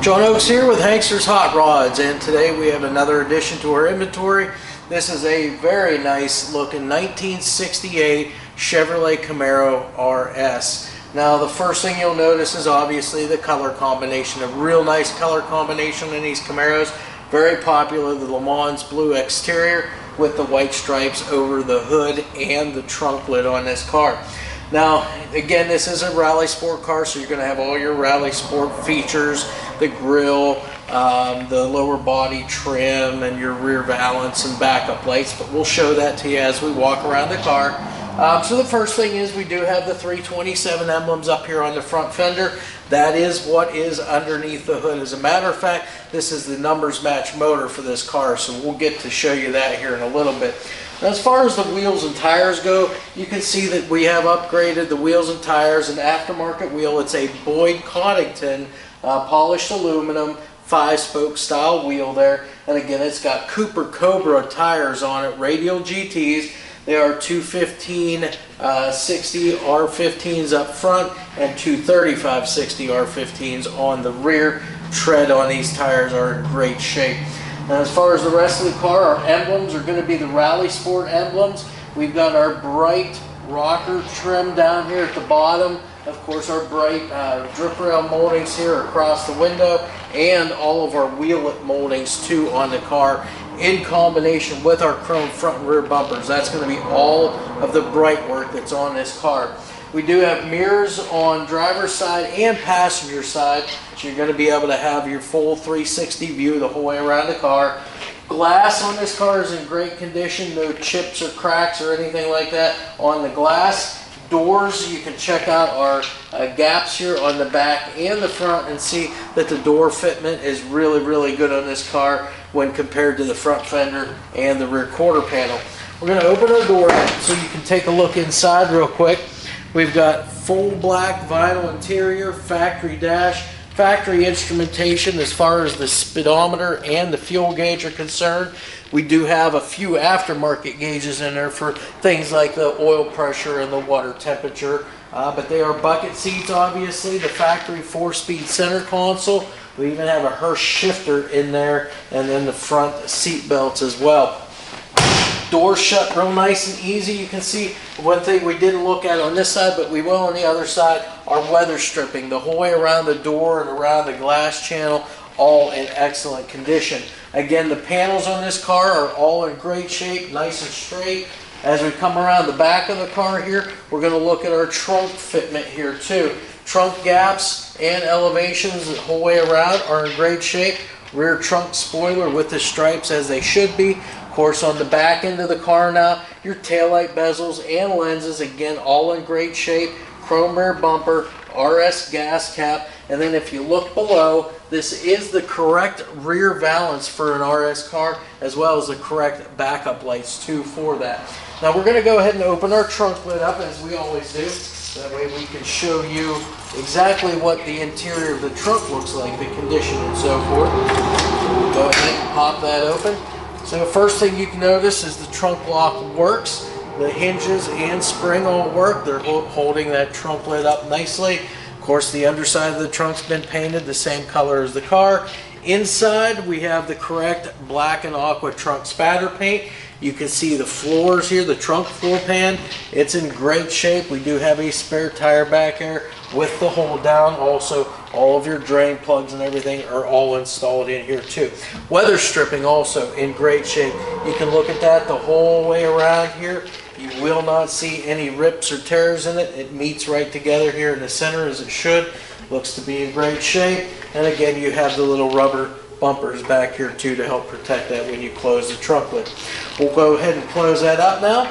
John Oaks here with HANKSTERS Hot Rods, and today we have another addition to our inventory. This is a very nice looking 1968 Chevrolet Camaro RS. Now the first thing you'll notice is obviously the color combination, a real nice color combination in these Camaros. Very popular, the Lemans blue exterior with the white stripes over the hood and the trunk lid on this car. Now, again, this is a rally sport car, so you're going to have all your rally sport features, the grille, the lower body trim, and your rear valance and backup lights, but we'll show that to you as we walk around the car. So the first thing is we do have the 327 emblems up here on the front fender. That is what is underneath the hood. As a matter of fact, this is the numbers match motor for this car, so we'll get to show you that here in a little bit. Now, as far as the wheels and tires go, you can see that we have upgraded the wheels and tires. An aftermarket wheel. It's a Boyd Coddington polished aluminum 5-spoke style wheel there, and again it's got Cooper Cobra tires on it, Radial GTs. They are 215 60 R15s up front and 235 60 R15s on the rear. Tread on these tires are in great shape. Now, as far as the rest of the car, our emblems are going to be the Rally Sport emblems. We've got our bright rocker trim down here at the bottom. Of course, our bright drip rail moldings here across the window, and all of our wheelet moldings too on the car, in combination with our chrome front and rear bumpers. That's going to be all of the bright work that's on this car. We do have mirrors on driver's side and passenger side, so you're going to be able to have your full 360 view the whole way around the car. Glass on this car is in great condition, no chips or cracks or anything like that on the glass. Doors, you can check out our gaps here on the back and the front and see that the door fitment is really good on this car when compared to the front fender and the rear quarter panel. We're going to open our door so you can take a look inside real quick. We've got full black vinyl interior, factory dash, factory instrumentation as far as the speedometer and the fuel gauge are concerned. We do have a few aftermarket gauges in there for things like the oil pressure and the water temperature, but they are bucket seats, obviously. The factory 4-speed center console. We even have a Hurst shifter in there, and then the front seat belts as well. Doors shut real nice and easy. You can see one thing we didn't look at on this side, but we will on the other side, our weather stripping the whole way around the door and around the glass channel, all in excellent condition. Again, the panels on this car are all in great shape, nice and straight. As we come around the back of the car here, we're going to look at our trunk fitment here too. Trunk gaps and elevations the whole way around are in great shape. Rear trunk spoiler with the stripes as they should be. Of course, on the back end of the car now, your taillight bezels and lenses, again, all in great shape. Chrome rear bumper, RS gas cap, and then if you look below, this is the correct rear valance for an RS car, as well as the correct backup lights too for that. Now we're going to go ahead and open our trunk lid up as we always do. That way we can show you exactly what the interior of the trunk looks like, the condition and so forth. Go ahead and pop that open. So the first thing you can notice is the trunk lock works. The hinges and spring all work. They're holding that trunk lid up nicely. Of course, the underside of the trunk's been painted the same color as the car. Inside, we have the correct black and aqua trunk spatter paint. You can see the floors here, the trunk floor pan. It's in great shape. We do have a spare tire back here with the hold down. Also, all of your drain plugs and everything are all installed in here too. Weather stripping also in great shape. You can look at that the whole way around here. You will not see any rips or tears in it. It meets right together here in the center as it should. Looks to be in great shape. And again, you have the little rubber bumpers back here too to help protect that when you close the trunk lid. We'll go ahead and close that up now,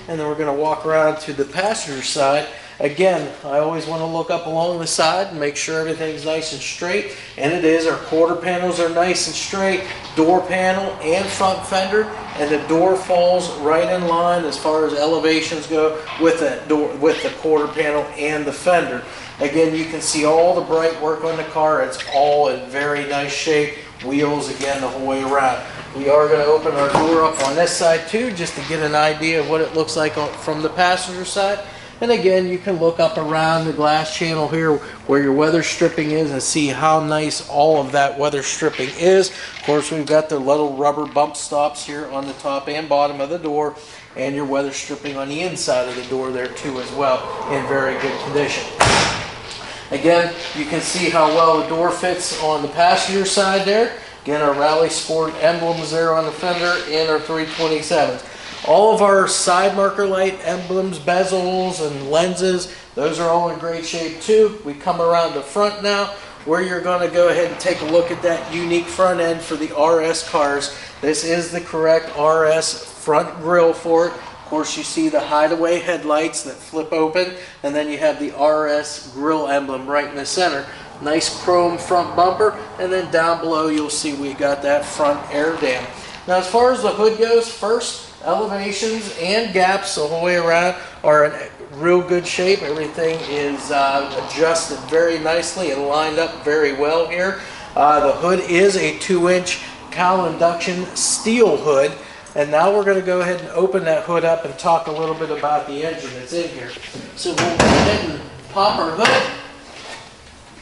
and then we're going to walk around to the passenger side. Again, I always want to look up along the side and make sure everything's nice and straight, and it is. Our quarter panels are nice and straight, door panel and front fender, and the door falls right in line as far as elevations go with that door, with the quarter panel and the fender. Again, you can see all the bright work on the car. It's all in very nice shape. Wheels, again, the whole way around. We are going to open our door up on this side too, just to get an idea of what it looks like from the passenger side. And again, you can look up around the glass channel here where your weather stripping is and see how nice all of that weather stripping is. Of course, we've got the little rubber bump stops here on the top and bottom of the door, and your weather stripping on the inside of the door there too as well, in very good condition. Again, you can see how well the door fits on the passenger side there. Again, our Rally Sport emblems there on the fender and our 327s. All of our side marker light emblems, bezels, and lenses, those are all in great shape too. We come around the front now, where you're going to go ahead and take a look at that unique front end for the RS cars. This is the correct RS front grille for it. Of course, you see the hideaway headlights that flip open, and then you have the RS grille emblem right in the center. Nice chrome front bumper, and then down below you'll see we got that front air dam. Now, as far as the hood goes, first, elevations and gaps the whole way around are in real good shape. Everything is adjusted very nicely and lined up very well here. The hood is a 2-inch Cowl induction steel hood. And now we're going to go ahead and open that hood up and talk a little bit about the engine that's in here. So we'll go ahead and pop our hood.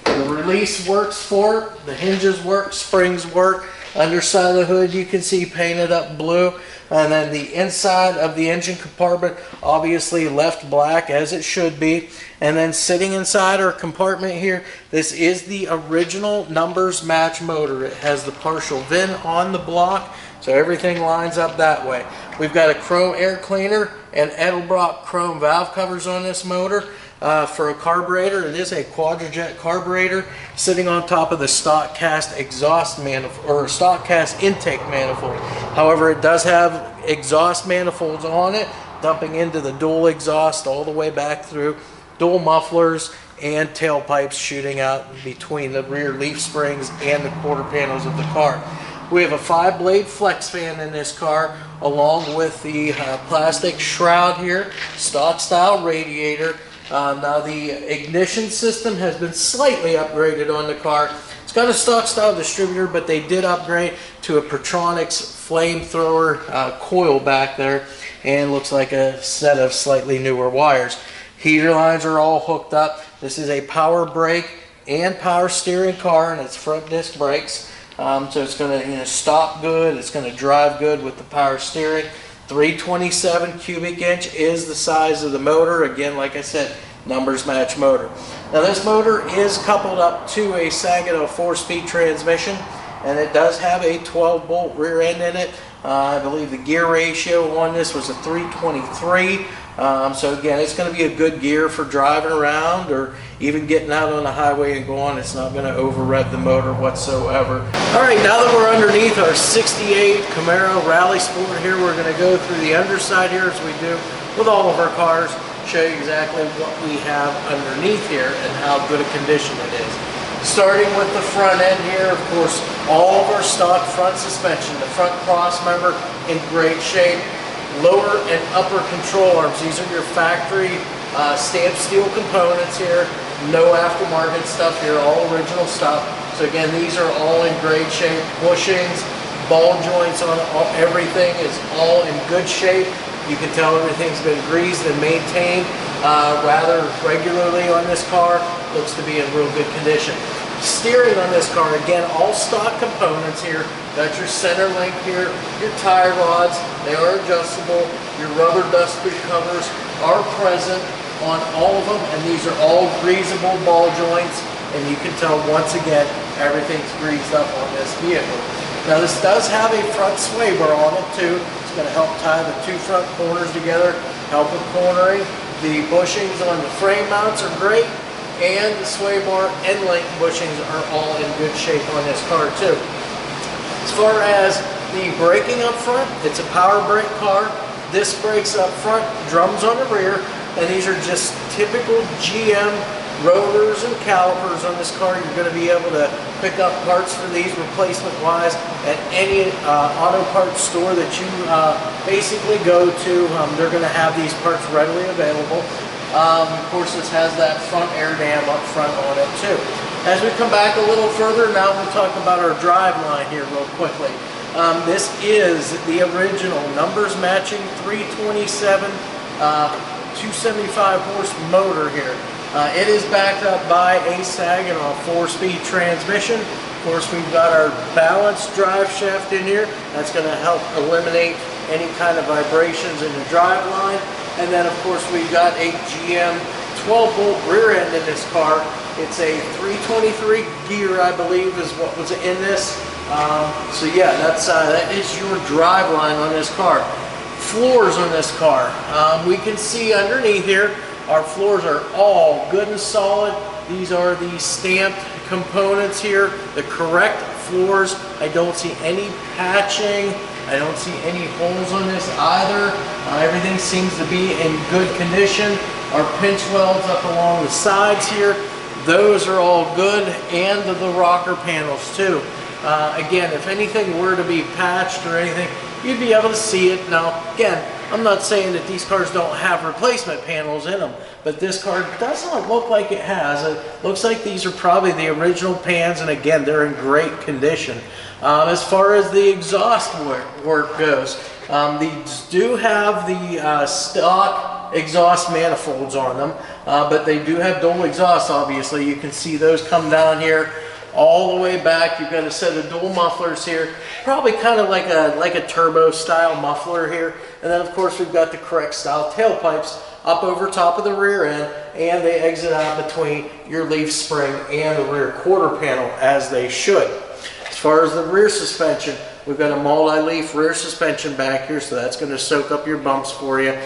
The release works for it. The hinges work, springs work. Underside of the hood you can see painted up blue. And then the inside of the engine compartment obviously left black as it should be. And then sitting inside our compartment here, this is the original numbers match motor. It has the partial VIN on the block, so everything lines up that way. We've got a chrome air cleaner and Edelbrock chrome valve covers on this motor. For a carburetor, it is a Quadrajet carburetor sitting on top of the stock cast exhaust manifold, or stock cast intake manifold. However, it does have exhaust manifolds on it, dumping into the dual exhaust all the way back through, dual mufflers and tailpipes shooting out between the rear leaf springs and the quarter panels of the car. We have a 5-blade flex fan in this car, along with the plastic shroud here, stock style radiator. Now the ignition system has been slightly upgraded on the car. It's got a stock style distributor, but they did upgrade to a Pertronix flamethrower coil back there, and looks like a set of slightly newer wires. Heater lines are all hooked up. This is a power brake and power steering car, and it's front disc brakes. So it's going to stop good. It's going to drive good with the power steering. 327 cubic inch is the size of the motor. Again, like I said, numbers match motor. Now this motor is coupled up to a Saginaw 4-speed transmission, and it does have a 12-bolt rear end in it. I believe the gear ratio on this was a 323. So again, it's going to be a good gear for driving around or even getting out on the highway and going. It's not going to over rev the motor whatsoever. Alright, now that we're underneath our 68 Camaro Rally Sport here, we're going to go through the underside here as we do with all of our cars, show you exactly what we have underneath here and how good a condition it is. Starting with the front end here, of course, all of our stock front suspension, the front cross member in great shape. Lower and upper control arms, these are your factory stamped steel components here. No aftermarket stuff here, all original stuff. So again, these are all in great shape. Bushings, ball joints on everything is all in good shape. You can tell everything's been greased and maintained rather regularly on this car. Looks to be in real good condition. Steering on this car, again, all stock components here. Got your center link here, your tie rods, they are adjustable. Your rubber dust boot covers are present on all of them, and these are all greasable ball joints. And you can tell once again, everything's greased up on this vehicle. Now this does have a front sway bar on it too. It's going to help tie the two front corners together, help with cornering. The bushings on the frame mounts are great, and the sway bar end link bushings are all in good shape on this car too. As far as the braking up front, it's a power brake car. Disc brakes up front, drums on the rear, and these are just typical GM rotors and calipers on this car. You're going to be able to pick up parts for these replacement wise at any auto parts store that you basically go to. They're going to have these parts readily available. Of course, this has that front air dam up front on it too. As we come back a little further, now we'll talk about our drive line here real quickly. This is the original numbers matching 327 275 horse motor here. It is backed up by a Saginaw 4-speed transmission. Of course, we've got our Valance drive shaft in here. That's going to help eliminate any kind of vibrations in the drive line. And then, of course, we've got a GM 12-volt rear end in this car. It's a 323 gear, I believe, is what was in this. So yeah, that is your drive line on this car. Floors on this car. We can see underneath here, our floors are all good and solid. These are the stamped components here, the correct floors. I don't see any patching. I don't see any holes on this either. Everything seems to be in good condition. Our pinch welds up along the sides here, those are all good, and the rocker panels too. Again, if anything were to be patched or anything, you'd be able to see it. Now, again, I'm not saying that these cars don't have replacement panels in them, but this car does not look like it has. It looks like these are probably the original pans, and again, they're in great condition. As far as the exhaust work goes, these do have the stock exhaust manifolds on them, but they do have dual exhaust. Obviously, you can see those come down here all the way back. You've got a set of dual mufflers here, probably kind of like a turbo style muffler here, and then of course we've got the correct style tailpipes up over top of the rear end, and they exit out between your leaf spring and the rear quarter panel as they should. As far as the rear suspension, we've got a multi-leaf rear suspension back here, so that's going to soak up your bumps for you.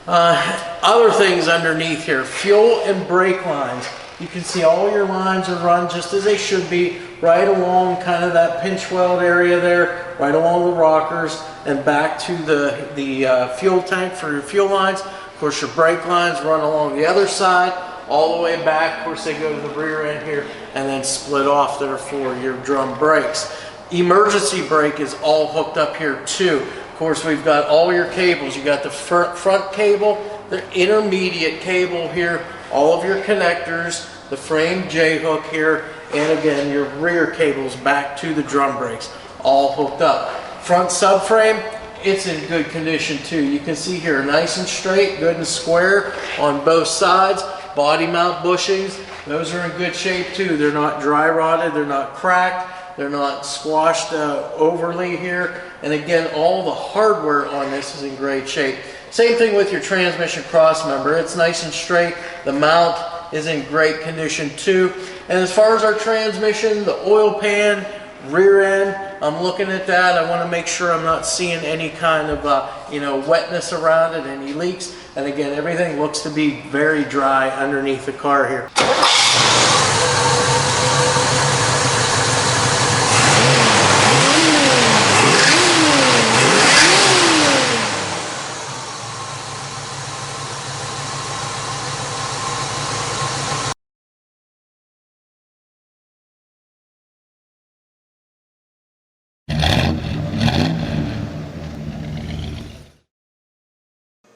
Other things underneath here, fuel and brake lines. You can see all your lines are run just as they should be, right along kind of that pinch weld area there, right along the rockers, and back to the fuel tank for your fuel lines. Of course, your brake lines run along the other side, all the way back. Of course, they go to the rear end here, and then split off there for your drum brakes. Emergency brake is all hooked up here too. Of course, we've got all your cables. You got the front cable, the intermediate cable here, all of your connectors, the frame J-hook here, and again, your rear cables back to the drum brakes, all hooked up. Front subframe, it's in good condition too. You can see here, nice and straight, good and square on both sides. Body mount bushings, those are in good shape too. They're not dry rotted, they're not cracked, they're not squashed overly here. And again, all the hardware on this is in great shape. Same thing with your transmission cross member. It's nice and straight. The mount is in great condition too. And as far as our transmission, the oil pan, rear end, I'm looking at that. I want to make sure I'm not seeing any kind of wetness around it, any leaks. And again, everything looks to be very dry underneath the car here.